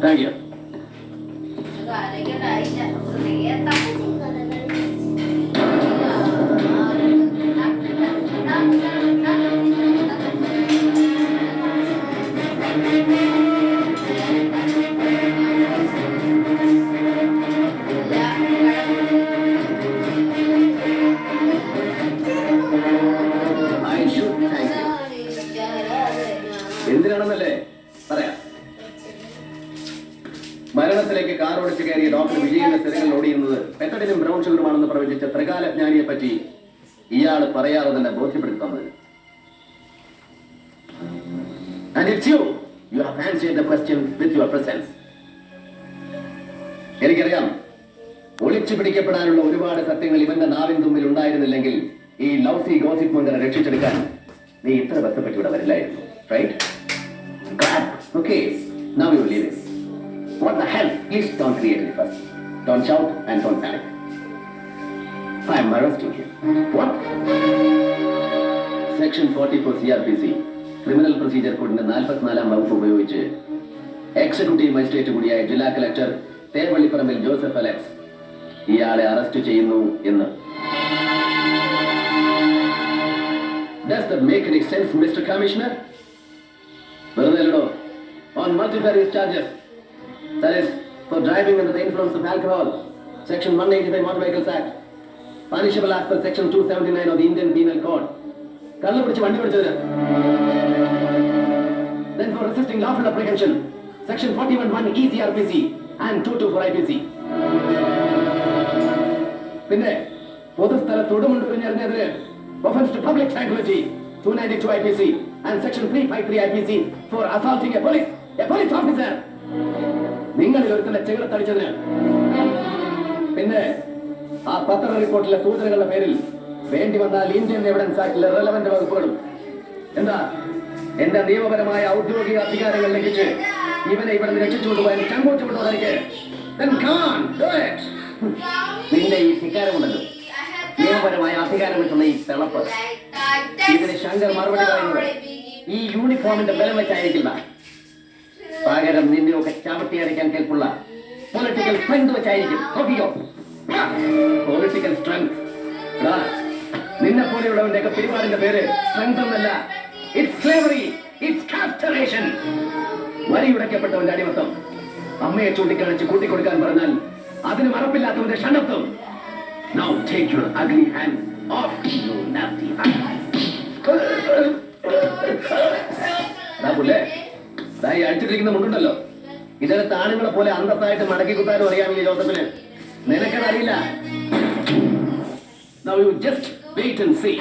Thank you. എന്തിനാണെന്നല്ലേ പറയാം. മരണത്തിലേക്ക് car ഓടിച്ചു കയറിയ ഡോക്ടർ വിജയന്റെ സ്ഥിരങ്ങൾ ഓടിയുന്നത് പെട്ടഡിനും ബ്രൗൺ ഷുഗറുമാണെന്ന് പ്രവചിച്ച ത്രികാലജ്ഞാനിയെ പറ്റി ഇയാൾ പറയാതെ തന്നെ ബോധ്യപ്പെടുത്തുന്നത്. And it's you. You have answered the question with your presence. എനിക്കറിയാം, ഒളിച്ചു പിടിക്കപ്പെടാനുള്ള ഒരുപാട് സത്യങ്ങൾ ഇവന്റെ നാവിൻ തുമ്പിൽ ഉണ്ടായിരുന്നില്ലെങ്കിൽ ഈ ലൗസി ഗോസിപ്പ് മംഗനെ രക്ഷിച്ചെടുക്കാൻ നീ ഇത്ര ബന്ധപ്പെട്ട് ഇവിടെ വരില്ലായിരുന്നു. Right? Okay, now you leave it. What the hell? Please don't create any fuss. Don't shout and don't panic. I am arresting you. What? Section 44 CRPC, Criminal Procedure Code 44 വകുപ്പ് ഉപയോഗിച്ച് executive magistrate കൂടിയായ ജില്ലാ collector തേവള്ളിപ്പറമ്പിൽ Joseph Alex ഇയാളെ arrest ചെയ്യുന്നു എന്ന്. Does that make any sense, Mr. Commissioner? On multifarious charges, that is, for driving under the influence of alcohol, Section 185 Motor Vehicles Act, punishable as per Section 279 of the Indian Penal Code. Then for resisting lawful apprehension, Section 41(1) ECRPC and 224 IPC. പിന്നെ പൊതുസ്ഥലത്ത് ഉടമുണ്ടെറിഞ്ഞെറിഞ്ഞതിന് offense to public tranquility, 292 IPC and Section 353 IPC for assaulting a police officer. നിങ്ങളിൽ ഒരുത്തന്നെ ചെകിളത്തടിച്ചതിന്. പിന്നെ ആ പത്ര റിപ്പോർട്ടിലെ സൂചനകളുടെ പേരിൽ വേണ്ടി വന്നാൽ ഇന്ത്യൻ എവിഡൻസ് ആക്ടിലെ റെലവന്റ് വകുപ്പുകളും. എന്താ എന്റെ നിയമപരമായ ഔദ്യോഗിക അധികാരങ്ങൾ ലംഘിച്ച് ഇവനെ ഇവിടെ നിന്ന് രക്ഷിച്ചുകൊണ്ടുപോയാൽ ചങ്കോച്ചുകൊണ്ടോ തനിക്ക്? നിന്റെ ഈ ധിക്കാരമുണ്ടല്ലോ, നിയമപരമായ അധികാരം കിട്ടുന്ന ഈ തിളപ്പ്, ഇതിന് ശങ്കർ മറുപടി പറയുന്നത് ഈ യൂണിഫോമിന്റെ ബലം വെച്ചായിരിക്കില്ല, പകരം നിന്നെയൊക്കെ ചവിട്ടി അടിക്കാൻ കേൾപ്പുള്ള പൊളിറ്റിക്കൽ സ്ട്രെങ്ത് വെച്ചായിരിക്കും. നോക്കിയോ, പൊളിറ്റിക്കൽ സ്ട്രെങ്ത്. നിന്നെ പോലെയുള്ളവന്റെ ഒക്കെ പെരുമാറിന്റെ പേര് സ്ട്രെങ്ത് എന്നല്ല, ഇറ്റ്സ് സ്ലേവറി, ഇറ്റ്സ് കാസ്റ്ററേഷൻ. വരിയുടയ്ക്കപ്പെട്ടവന്റെ അടിമത്തം. അമ്മയെ ചൂണ്ടിക്കാണിച്ച് കൂട്ടിക്കൊടുക്കാൻ പറഞ്ഞാൽ അതിന് മറപ്പില്ലാത്തവന്റെ ക്ഷണത്വം. Now take your ugly hands off, you nasty അടിച്ചിട്ടിരിക്കുന്ന മുണ്ടുണ്ടല്ലോ, ഇതിനകത്ത് ആണുങ്ങളെ പോലെ അന്തസ്സായിട്ട് മടക്കി കുത്താനും അറിയാമില്ല ജോസഫിന്. നിനക്കതറിയില്ല. Now you just wait and see.